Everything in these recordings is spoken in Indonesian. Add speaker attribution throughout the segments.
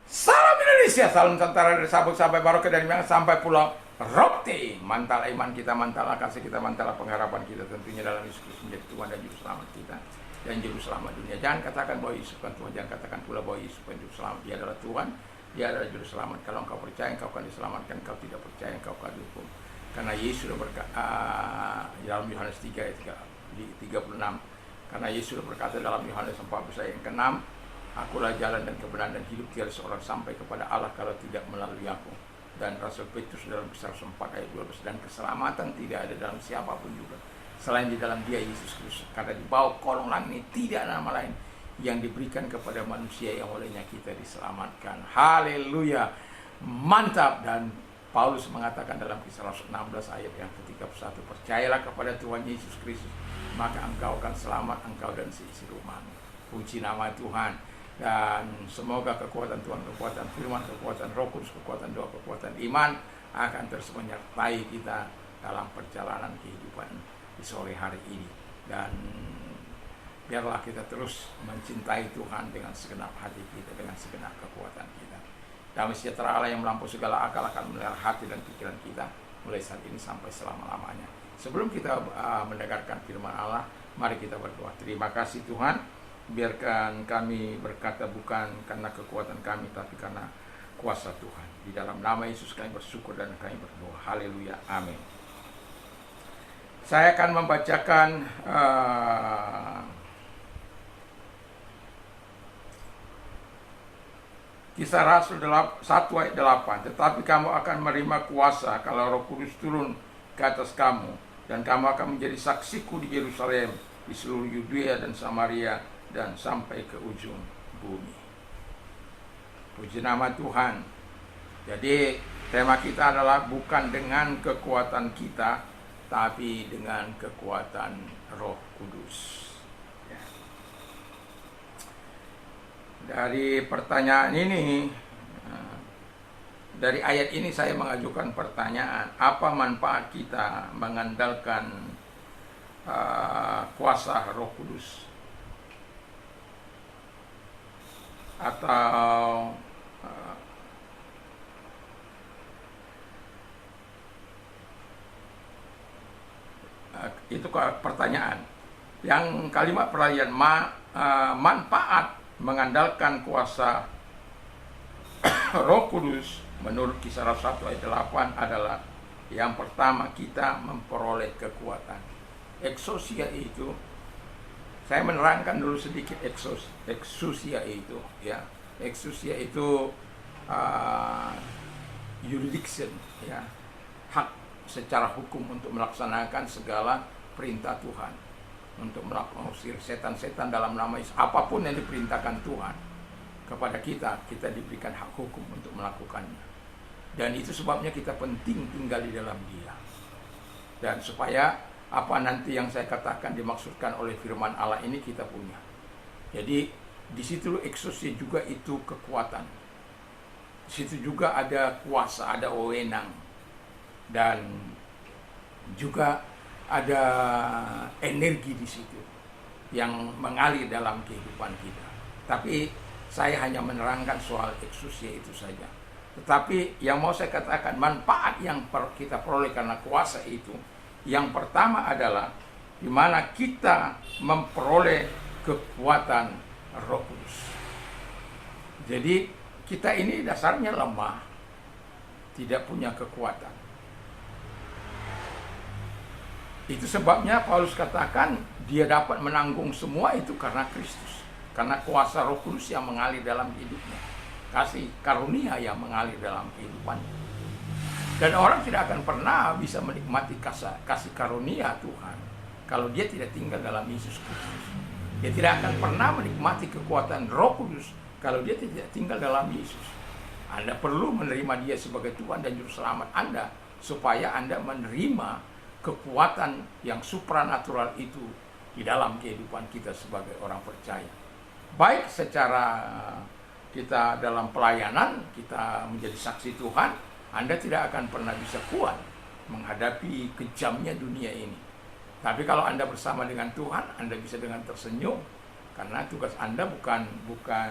Speaker 1: Salam Indonesia, salam Nusantara dari Sabang sampai Merauke, dari Minang sampai Pulau Rote. Mantal iman kita, mantal kasih kita, mantal pengharapan kita tentunya dalam Yesus Kristus menjadi Tuhan dan Juru Selamat kita dan Juru Selamat dunia. Jangan katakan bahwa Yesus bukan Tuhan, jangan katakan pula bahwa Yesus bukan Juru Selamat. Dia adalah Tuhan, Dia adalah Juru Selamat. Kalau engkau percaya, engkau akan diselamatkan. Engkau tidak percaya, engkau akan dihukum. Karena Yesus sudah berkata dalam Yohanes 3 ayat 36. Karena Yesus sudah berkata dalam Yohanes 14 ayat yang ke-6, Akulah jalan dan kebenaran dan hidup, tiada seorang sampai kepada Allah kalau tidak melalui aku. Dan Rasul Petrus dalam Kisah 4 ayat 12, dan keselamatan tidak ada dalam siapapun juga selain di dalam Dia Yesus Kristus. Karena di bawah kolong langit ini tidak ada nama lain yang diberikan kepada manusia yang olehnya kita diselamatkan. Haleluya, mantap. Dan Paulus mengatakan dalam Kisah Rasul 16 ayat yang ke-31, percayalah kepada Tuhan Yesus Kristus, maka engkau akan selamat, engkau dan seisi rumahmu. Puji nama Tuhan. Dan semoga kekuatan Tuhan, kekuatan firman, kekuatan Roh Kudus, kekuatan doa, kekuatan iman akan terus menyertai kita dalam perjalanan kehidupan di sore hari ini. Dan biarlah kita terus mencintai Tuhan dengan segenap hati kita, dengan segenap kekuatan kita. Damai sejahtera Allah yang melampaui segala akal akan memelihara hati dan pikiran kita mulai saat ini sampai selama-lamanya. Sebelum kita mendengarkan firman Allah, mari kita berdoa. Terima kasih Tuhan, biarkan kami berkata bukan karena kekuatan kami, tapi karena kuasa Tuhan. Di dalam nama Yesus kami bersyukur dan kami berdoa. Haleluya, amin. Saya akan membacakan Kisah Rasul 1 ayat 8. Tetapi kamu akan menerima kuasa kalau Roh Kudus turun ke atas kamu, dan kamu akan menjadi saksiku di Yerusalem, di seluruh Yudea dan Samaria, dan sampai ke ujung bumi. Puji nama Tuhan. Jadi tema kita adalah bukan dengan kekuatan kita, tapi dengan kekuatan Roh Kudus. Ya. Dari pertanyaan ini, dari ayat ini saya mengajukan pertanyaan, apa manfaat kita mengandalkan kuasa Roh Kudus? Atau itu pertanyaan. Yang kalimat perayaan manfaat mengandalkan kuasa Roh Kudus menurut Kisah Rasul 1 ayat 8 adalah, yang pertama, kita memperoleh kekuatan. Exousia itu, saya menerangkan dulu sedikit exousia itu, ya. Exousia itu jurisdiction, ya, hak secara hukum untuk melaksanakan segala perintah Tuhan, untuk mengusir setan-setan dalam nama Yesus. Apapun yang diperintahkan Tuhan kepada kita, kita diberikan hak hukum untuk melakukannya. Dan itu sebabnya kita penting tinggal di dalam Dia. Dan supaya apa nanti yang saya katakan dimaksudkan oleh firman Allah ini kita punya. Jadi di situ exousia juga itu kekuatan. Di situ juga ada kuasa, ada wewenang, dan juga ada energi di situ yang mengalir dalam kehidupan kita. Tapi saya hanya menerangkan soal exousia itu saja. Tetapi yang mau saya katakan, manfaat yang kita peroleh karena kuasa itu, yang pertama adalah di mana kita memperoleh kekuatan Roh Kudus. Jadi kita ini dasarnya lemah, tidak punya kekuatan. Itu sebabnya Paulus katakan dia dapat menanggung semua itu karena Kristus, karena kuasa Roh Kudus yang mengalir dalam hidupnya, kasih karunia yang mengalir dalam kehidupannya. Dan orang tidak akan pernah bisa menikmati kasih karunia Tuhan kalau dia tidak tinggal dalam Yesus Kristus. Dia tidak akan pernah menikmati kekuatan Roh Kudus kalau dia tidak tinggal dalam Yesus. Anda perlu menerima Dia sebagai Tuhan dan Juru Selamat Anda, supaya Anda menerima kekuatan yang supranatural itu di dalam kehidupan kita sebagai orang percaya. Baik secara kita dalam pelayanan, kita menjadi saksi Tuhan, Anda tidak akan pernah bisa kuat menghadapi kejamnya dunia ini. Tapi kalau Anda bersama dengan Tuhan, Anda bisa dengan tersenyum, karena tugas Anda bukan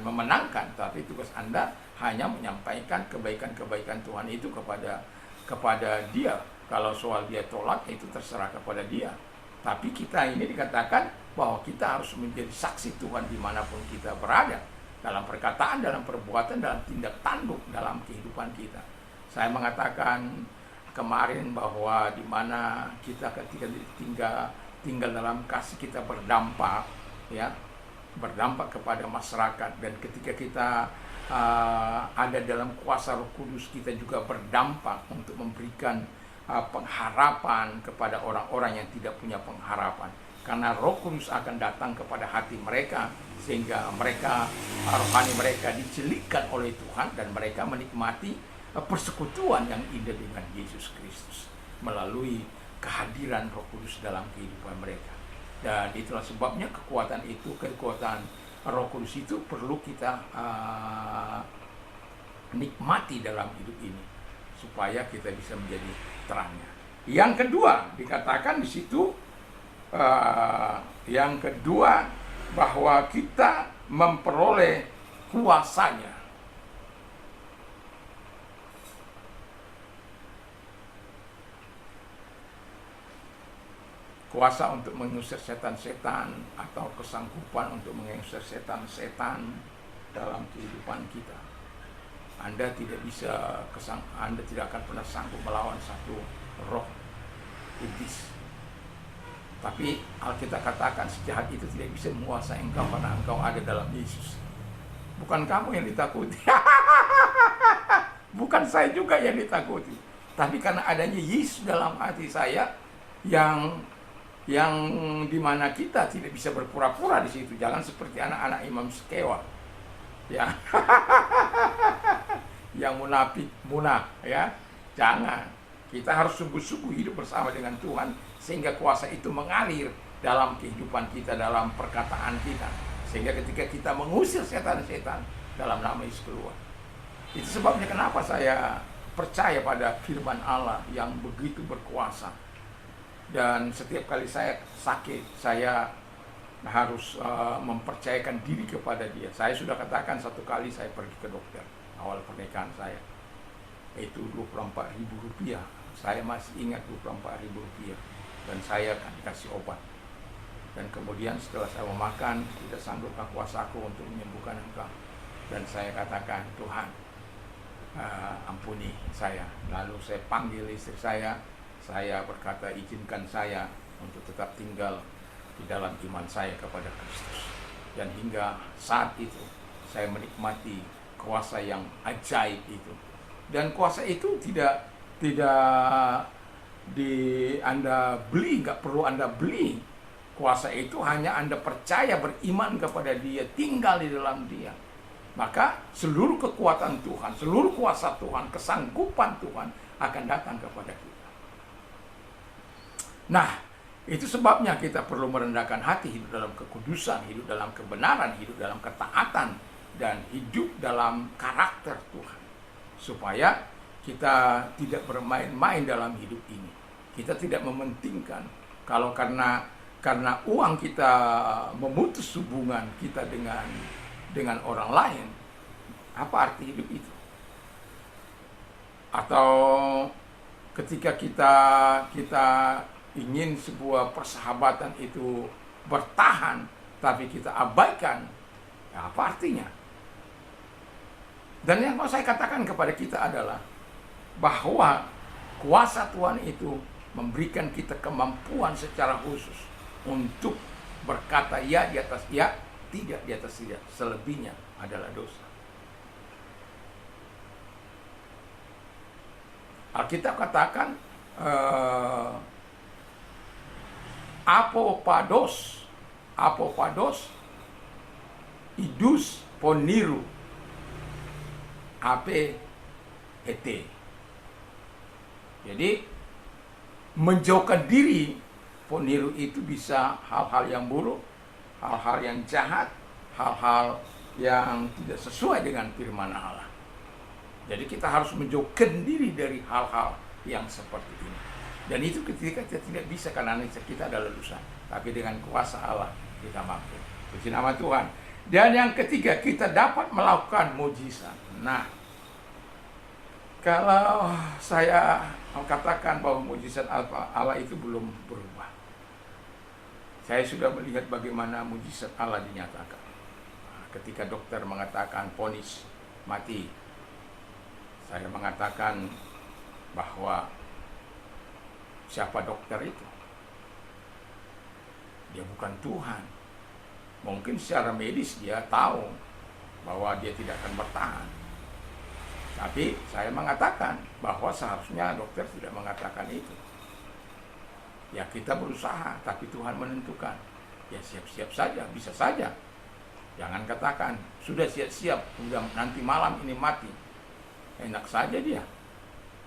Speaker 1: memenangkan, tapi tugas Anda hanya menyampaikan kebaikan-kebaikan Tuhan itu kepada dia. Kalau soal dia tolak, itu terserah kepada dia. Tapi kita ini dikatakan bahwa kita harus menjadi saksi Tuhan dimanapun kita berada, dalam perkataan, dalam perbuatan, dalam tindak tanduk, dalam kehidupan kita. Saya mengatakan kemarin bahwa di mana kita ketika tinggal dalam kasih, kita berdampak, ya, berdampak kepada masyarakat. Dan ketika kita ada dalam kuasa Roh Kudus, kita juga berdampak untuk memberikan pengharapan kepada orang-orang yang tidak punya pengharapan. Karena Roh Kudus akan datang kepada hati mereka, sehingga mereka, rohani mereka dicelikkan oleh Tuhan, dan mereka menikmati persekutuan yang indah dengan Yesus Kristus melalui kehadiran Roh Kudus dalam kehidupan mereka. Dan itulah sebabnya kekuatan Roh Kudus itu perlu kita nikmati dalam hidup ini, supaya kita bisa menjadi terangnya. Yang kedua dikatakan di situ, yang kedua, bahwa kita memperoleh kuasanya. Kuasa untuk mengusir setan-setan, atau kesanggupan untuk mengusir setan-setan dalam kehidupan kita. Anda tidak akan pernah sanggup melawan satu roh iblis. Tapi Alkitab katakan sejahat itu tidak bisa menguasai engkau, karena engkau ada dalam Yesus. Bukan kamu yang ditakuti. Bukan saya juga yang ditakuti. Tapi karena adanya Yesus dalam hati saya, yang dimana kita tidak bisa berpura-pura di situ. Jangan seperti anak-anak Imam Skewa, ya, yang munafik, ya. Jangan. Kita harus sungguh-sungguh hidup bersama dengan Tuhan, sehingga kuasa itu mengalir dalam kehidupan kita, dalam perkataan kita, sehingga ketika kita mengusir setan-setan, dalam nama Yesus keluar. Itu sebabnya kenapa saya percaya pada firman Allah yang begitu berkuasa. Dan setiap kali saya sakit, saya harus mempercayakan diri kepada dia. Saya sudah katakan satu kali saya pergi ke dokter awal pernikahan saya, itu Rp24.000. Saya masih ingat Rp24.000, dan saya akan dikasih obat. Dan kemudian setelah saya memakan, tidak sanggupkah kuasaku untuk menyembuhkan engkau. Dan saya katakan, Tuhan, ampuni saya. Lalu saya panggil istri saya berkata, izinkan saya untuk tetap tinggal di dalam iman saya kepada Kristus. Dan hingga saat itu saya menikmati kuasa yang ajaib itu. Dan kuasa itu tidak Anda beli, nggak perlu Anda beli. Kuasa itu hanya Anda percaya, beriman kepada dia, tinggal di dalam dia. Maka seluruh kekuatan Tuhan, seluruh kuasa Tuhan, kesanggupan Tuhan akan datang kepada kita. Nah, itu sebabnya kita perlu merendahkan hati, hidup dalam kekudusan, hidup dalam kebenaran, hidup dalam ketaatan, dan hidup dalam karakter Tuhan. Supaya kita tidak bermain-main dalam hidup ini. Kita tidak mementingkan kalau karena uang kita memutus hubungan kita dengan orang lain. Apa arti hidup itu? Atau ketika kita ingin sebuah persahabatan itu bertahan, tapi kita abaikan, ya apa artinya? Dan yang mau saya katakan kepada kita adalah bahwa kuasa Tuhan itu memberikan kita kemampuan secara khusus untuk berkata ya di atas ya, tidak di atas tidak. Selebihnya adalah dosa. Alkitab katakan apopados, idus poniru, APET. Jadi menjauhkan diri, poniru itu bisa hal-hal yang buruk, hal-hal yang jahat, hal-hal yang tidak sesuai dengan firman Allah. Jadi kita harus menjauhkan diri dari hal-hal yang seperti ini. Dan itu ketika kita tidak bisa, karena kita adalah dosa. Tapi dengan kuasa Allah kita mampu. Puji nama Tuhan. Dan yang ketiga, kita dapat melakukan mujizat. Nah, kalau saya mau katakan bahwa mujizat Allah itu belum berubah, saya sudah melihat bagaimana mujizat Allah dinyatakan. Ketika dokter mengatakan vonis mati, saya mengatakan bahwa siapa dokter itu? Dia bukan Tuhan. Mungkin secara medis dia tahu bahwa dia tidak akan bertahan. Tapi saya mengatakan bahwa seharusnya dokter tidak mengatakan itu. Ya kita berusaha, tapi Tuhan menentukan. Ya siap-siap saja, bisa saja. Jangan katakan, sudah siap-siap, udah nanti malam ini mati. Enak saja dia.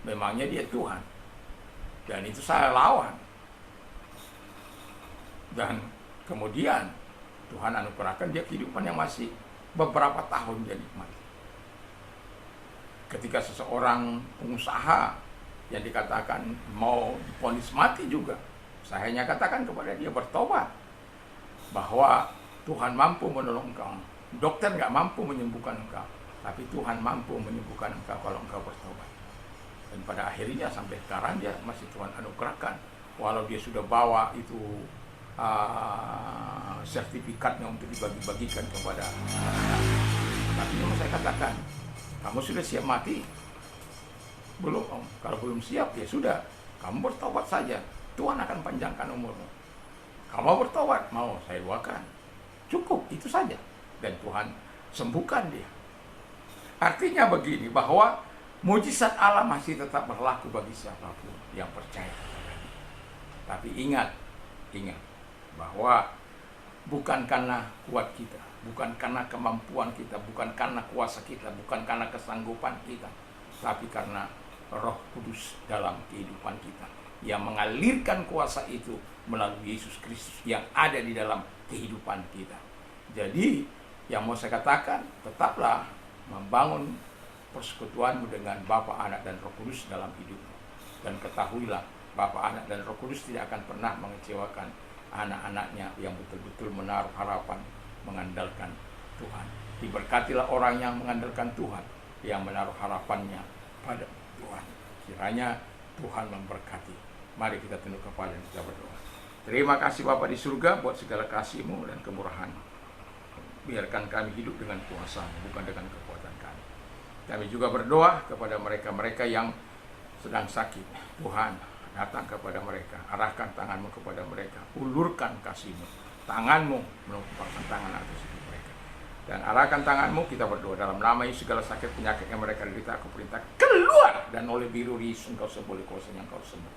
Speaker 1: Memangnya dia Tuhan. Dan itu saya lawan. Dan kemudian Tuhan anugerahkan dia kehidupan yang masih beberapa tahun dia nikmati. Ketika seseorang pengusaha yang dikatakan mau divonis mati juga, saya hanya katakan kepada dia bertobat, bahwa Tuhan mampu menolong engkau. Dokter nggak mampu menyembuhkan engkau, tapi Tuhan mampu menyembuhkan engkau kalau engkau bertobat. Dan pada akhirnya sampai sekarang dia masih Tuhan anugerahkan, walau dia sudah bawa itu sertifikatnya untuk dibagi-bagikan kepada anak-anak. Tapi saya katakan, kamu sudah siap mati? Belum om. Kalau belum siap ya sudah, kamu bertobat saja, Tuhan akan panjangkan umurmu. Kamu bertobat, mau saya doakan, cukup itu saja, dan Tuhan sembuhkan dia. Artinya begini, bahwa mujizat Allah masih tetap berlaku bagi siapapun yang percaya. Tapi ingat bahwa bukan karena kuat kita, bukan karena kemampuan kita, bukan karena kuasa kita, bukan karena kesanggupan kita, tapi karena Roh Kudus dalam kehidupan kita yang mengalirkan kuasa itu melalui Yesus Kristus yang ada di dalam kehidupan kita. Jadi yang mau saya katakan, tetaplah membangun persekutuanmu dengan Bapa, Anak, dan Roh Kudus dalam hidupmu. Dan ketahuilah, Bapa, Anak, dan Roh Kudus tidak akan pernah mengecewakan anak-anaknya yang betul-betul menaruh harapan mengandalkan Tuhan. Diberkatilah orang yang mengandalkan Tuhan, yang menaruh harapannya pada Tuhan. Kiranya Tuhan memberkati. Mari kita tunduk kepala dan kita berdoa. Terima kasih Bapa di surga buat segala kasih-Mu dan kemurahan-Mu. Biarkan kami hidup dengan kuasa-Mu, bukan dengan kekuatan kami. Kami juga berdoa kepada mereka-mereka yang sedang sakit. Tuhan, datang kepada mereka, arahkan tangan-Mu kepada mereka, ulurkan kasih-Mu, tangan-Mu menumpahkan tangan atas hidup mereka, dan arahkan tangan-Mu. Kita berdoa dalam nama Yesus, segala sakit penyakit yang mereka derita, aku perintah keluar, dan oleh biru Yesus Engkau sembuh, oleh kuasa-Nya Engkau sembuh.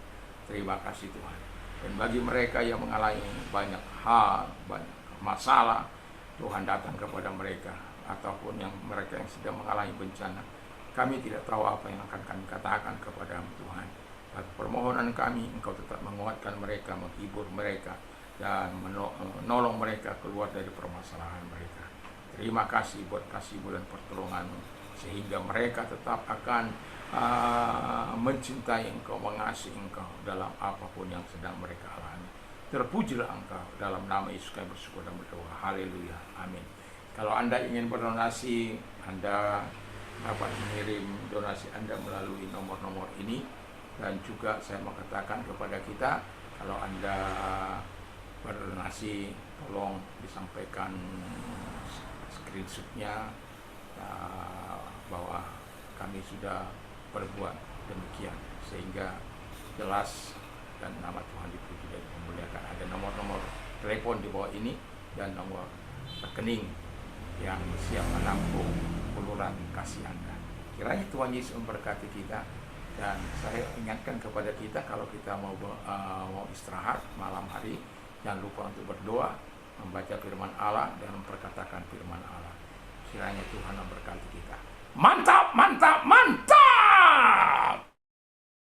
Speaker 1: Terima kasih Tuhan. Dan bagi mereka yang mengalami banyak hal, banyak masalah, Tuhan datang kepada mereka, ataupun yang mereka yang sedang mengalami bencana, kami tidak tahu apa yang akan kami katakan kepada Tuhan. Tapi permohonan kami, Engkau tetap menguatkan mereka, menghibur mereka, dan menolong mereka keluar dari permasalahan mereka. Terima kasih buat kasih-Mu dan pertolongan-Mu, sehingga mereka tetap akan mencintai Engkau, mengasihi Engkau dalam apapun yang sedang mereka alami. Terpujilah Engkau, dalam nama Yesus kami bersyukur dan berdoa. Haleluya, amin. Kalau Anda ingin berdonasi, Anda dapat mengirim donasi Anda melalui nomor-nomor ini. Dan juga saya mau katakan kepada kita, kalau Anda berdonasi, tolong disampaikan screenshotnya bahwa kami sudah berbuat demikian, sehingga jelas dan nama Tuhan dipuji dan dimuliakan. Ada nomor-nomor telepon di bawah ini dan nomor rekening yang siap menampung uluran kasih Anda. Kiranya Tuhan Yesus memberkati kita. Dan saya ingatkan kepada kita, kalau kita mau istirahat malam hari, jangan lupa untuk berdoa, membaca firman Allah, dan memperkatakan firman Allah. Kiranya Tuhan memberkati kita. Mantap, mantap, mantap!